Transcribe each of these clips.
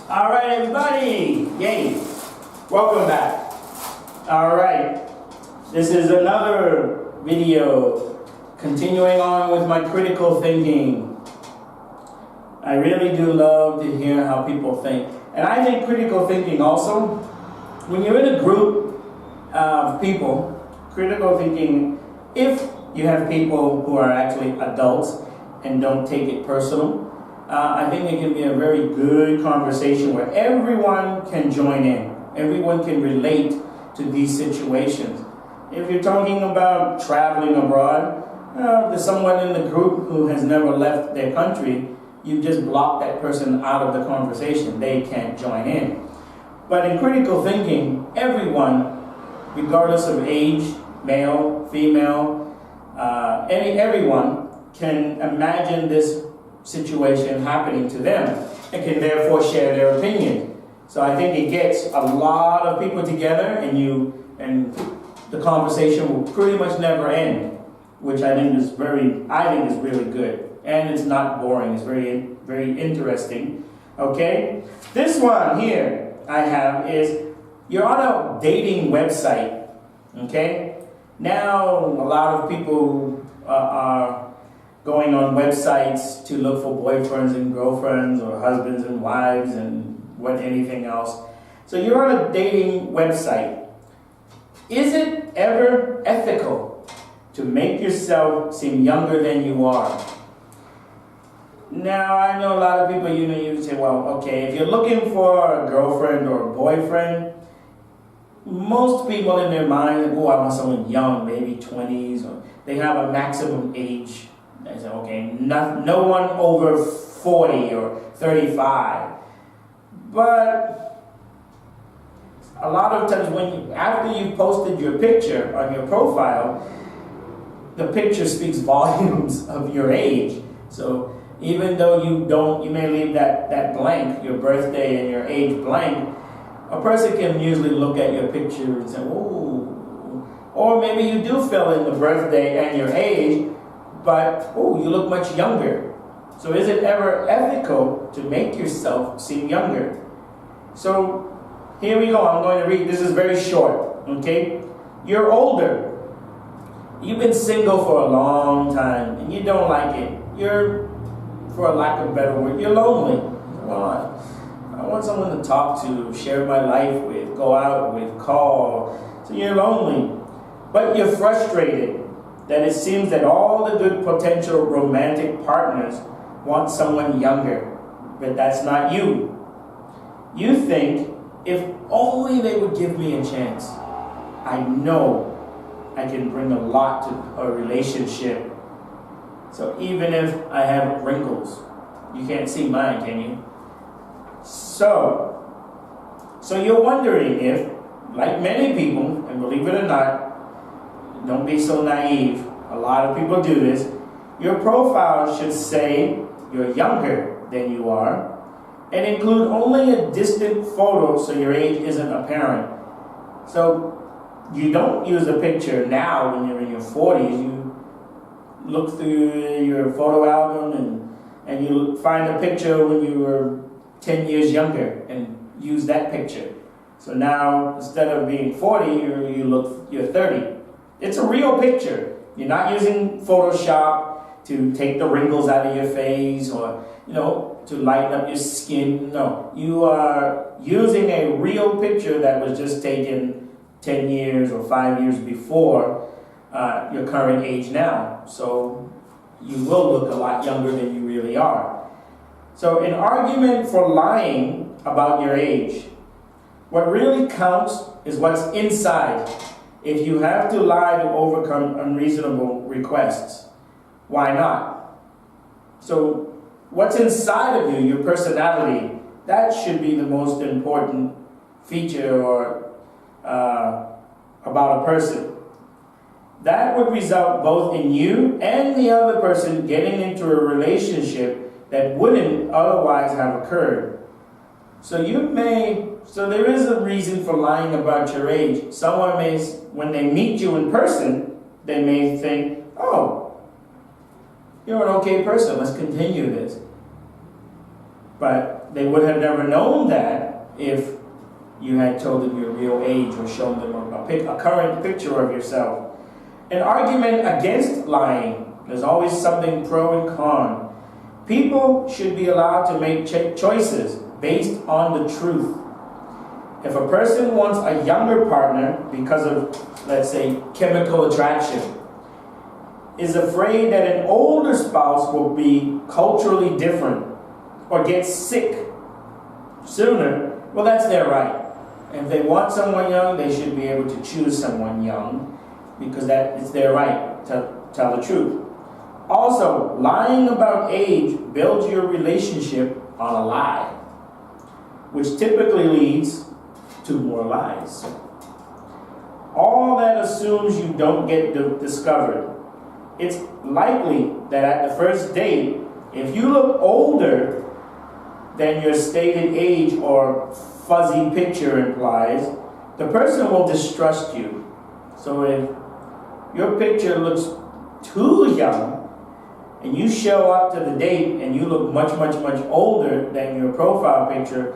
All right, everybody. Yay. Welcome back. All right. This is another video continuing on with my critical thinking. I really do love to hear how people think. And I think critical thinking also, when you're in a group of people, critical thinking, if you have people who are actually adults and don't take it personal, I think it can be a very good conversation where everyone can join in. Everyone can relate to these situations. If you're talking about traveling abroad, there's someone in the group who has never left their country, you just block that person out of the conversation. They can't join in. But in critical thinking, everyone, regardless of age, male, female, everyone can imagine this situation happening to them and can therefore share their opinion. So I think it gets a lot of people together and the conversation will pretty much never end, which I think is really good. And it's not boring, it's very, very interesting. Okay? This one here I have is, you're on a dating website. Okay? Now a lot of people are going on websites to look for boyfriends and girlfriends or husbands and wives and anything else. So you're on a dating website. Is it ever ethical to make yourself seem younger than you are? Now, I know a lot of people, you say, well, okay, if you're looking for a girlfriend or a boyfriend, most people in their mind, oh, I want someone young, maybe 20s, or they have a maximum age. They say, okay, no one over 40 or 35. But a lot of times after you've posted your picture on your profile, the picture speaks volumes of your age. So even though you may leave that blank, your birthday and your age blank, a person can usually look at your picture and say, oh, or maybe you do fill in the birthday and your age, but, oh, you look much younger. So is it ever ethical to make yourself seem younger? So here we go. I'm going to read. This is very short, okay? You're older. You've been single for a long time, and you don't like it. You're, for a lack of a better word, you're lonely. Well, I want someone to talk to, share my life with, go out with, call. So you're lonely. But you're frustrated that it seems that all the good potential romantic partners want someone younger, but that's not you. You think, if only they would give me a chance, I know I can bring a lot to a relationship. So even if I have wrinkles, you can't see mine, can you? So you're wondering if, like many people, and believe it or not, don't be so naive, a lot of people do this, your profile should say you're younger than you are and include only a distant photo so your age isn't apparent. So you don't use a picture now when you're in your 40s. You look through your photo album and you find a picture when you were 10 years younger and use that picture. So now, instead of being 40, you're 30. It's a real picture. You're not using Photoshop to take the wrinkles out of your face or, to lighten up your skin. No, you are using a real picture that was just taken 10 years or 5 years before your current age now. So you will look a lot younger than you really are. So an argument for lying about your age, what really counts is what's inside. If you have to lie to overcome unreasonable requests, why not? So what's inside of you, your personality, that should be the most important feature or about a person. That would result both in you and the other person getting into a relationship that wouldn't otherwise have occurred. So there is a reason for lying about your age. Someone may, when they meet you in person, they may think, oh, you're an okay person, let's continue this. But they would have never known that if you had told them your real age or shown them a current picture of yourself. An argument against lying. There's always something pro and con. People should be allowed to make choices based on the truth. If a person wants a younger partner because of, let's say, chemical attraction, is afraid that an older spouse will be culturally different or get sick sooner, well, that's their right. And if they want someone young, they should be able to choose someone young because that is their right to tell the truth. Also, lying about age builds your relationship on a lie, which typically leads to more lies. All that assumes you don't get discovered. It's likely that at the first date, if you look older than your stated age or fuzzy picture implies, the person will distrust you. So if your picture looks too young, and you show up to the date and you look much, much, much older than your profile picture,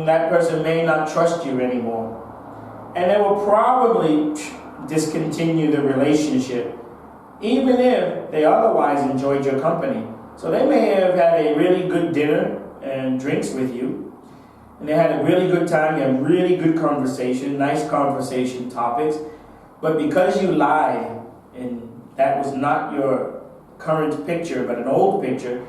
that person may not trust you anymore. And they will probably discontinue the relationship, even if they otherwise enjoyed your company. So they may have had a really good dinner and drinks with you, and they had a really good time, you had really good conversation, nice conversation topics, but because you lied, and that was not your current picture, but an old picture,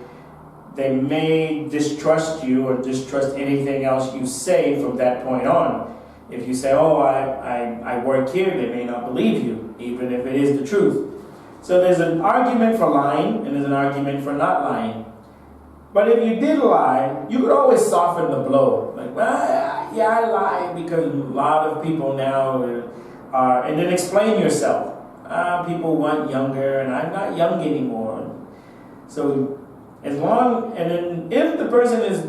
they may distrust you or distrust anything else you say from that point on. If you say, oh, I work here, they may not believe you, even if it is the truth. So there's an argument for lying, and there's an argument for not lying. But if you did lie, you could always soften the blow. Like, well, yeah, I lied because a lot of people now are, and then explain yourself. People want younger, and I'm not young anymore. So as long, and then if the person is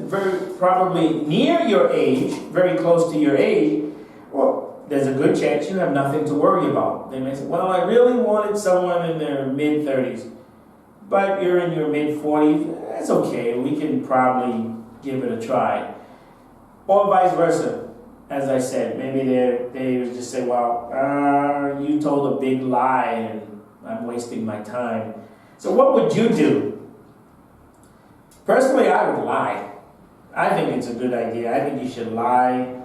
probably near your age, very close to your age, well, there's a good chance you have nothing to worry about. They may say, well, I really wanted someone in their mid-30s, but you're in your mid-40s, that's okay, we can probably give it a try. Or vice versa. As I said, maybe they would just say, well, you told a big lie and I'm wasting my time. So what would you do? Personally, I would lie. I think it's a good idea. I think you should lie.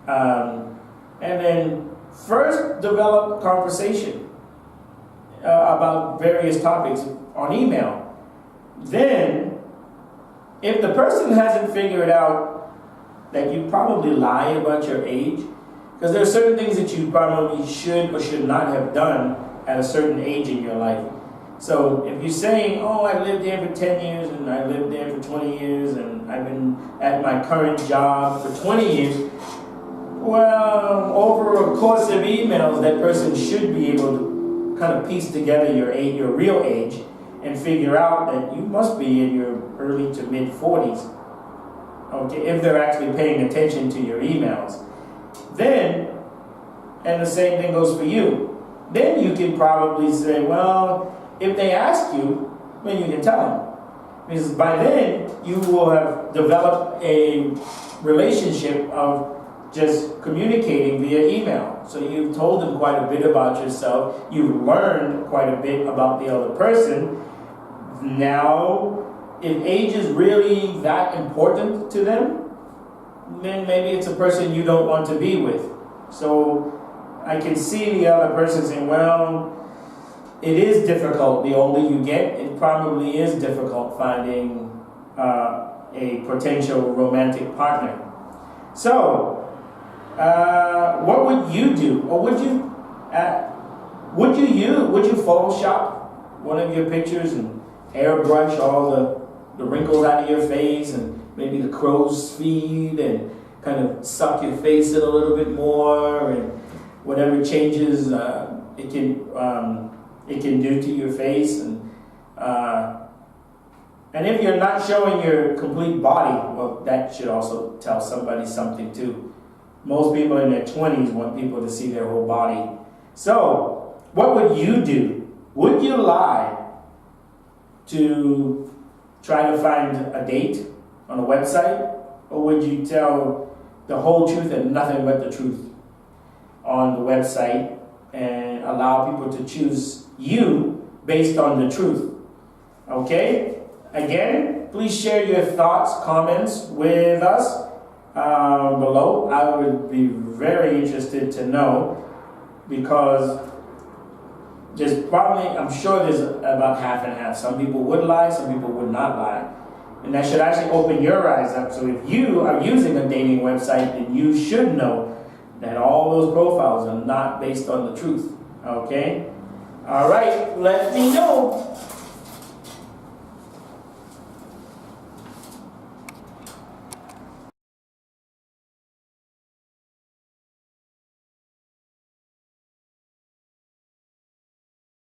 And then first develop conversation about various topics on email. Then, if the person hasn't figured out that you probably lie about your age, because there are certain things that you probably should or should not have done at a certain age in your life. So if you're saying, oh, I lived there for 10 years and I lived there for 20 years and I've been at my current job for 20 years, well, over a course of emails, that person should be able to kind of piece together your age, your real age, and figure out that you must be in your early to mid 40s. Okay, if they're actually paying attention to your emails. Then, and the same thing goes for you, then you can probably say, well, if they ask you, then you can tell them. Because by then, you will have developed a relationship of just communicating via email. So you've told them quite a bit about yourself. You've learned quite a bit about the other person. Now, if age is really that important to them, then maybe it's a person you don't want to be with. So I can see the other person saying, well, it is difficult. The older you get, it probably is difficult finding a potential romantic partner. So, what would you do? Or would you Photoshop one of your pictures and airbrush all the wrinkles out of your face and maybe the crow's feet and kind of suck your face in a little bit more and whatever changes it can do to your face, and if you're not showing your complete body, well, that should also tell somebody something too. Most people in their 20s want people to see their whole body. So, what would you do? Would you lie to try to find a date on a website, or would you tell the whole truth and nothing but the truth on the website and allow people to choose you based on the truth? Okay? Again, please share your thoughts, comments with us below. I would be very interested to know, because I'm sure there's about half and half. Some people would lie, some people would not lie. And that should actually open your eyes up. So if you are using a dating website, then you should know that all those profiles are not based on the truth. Okay? All right, let me know.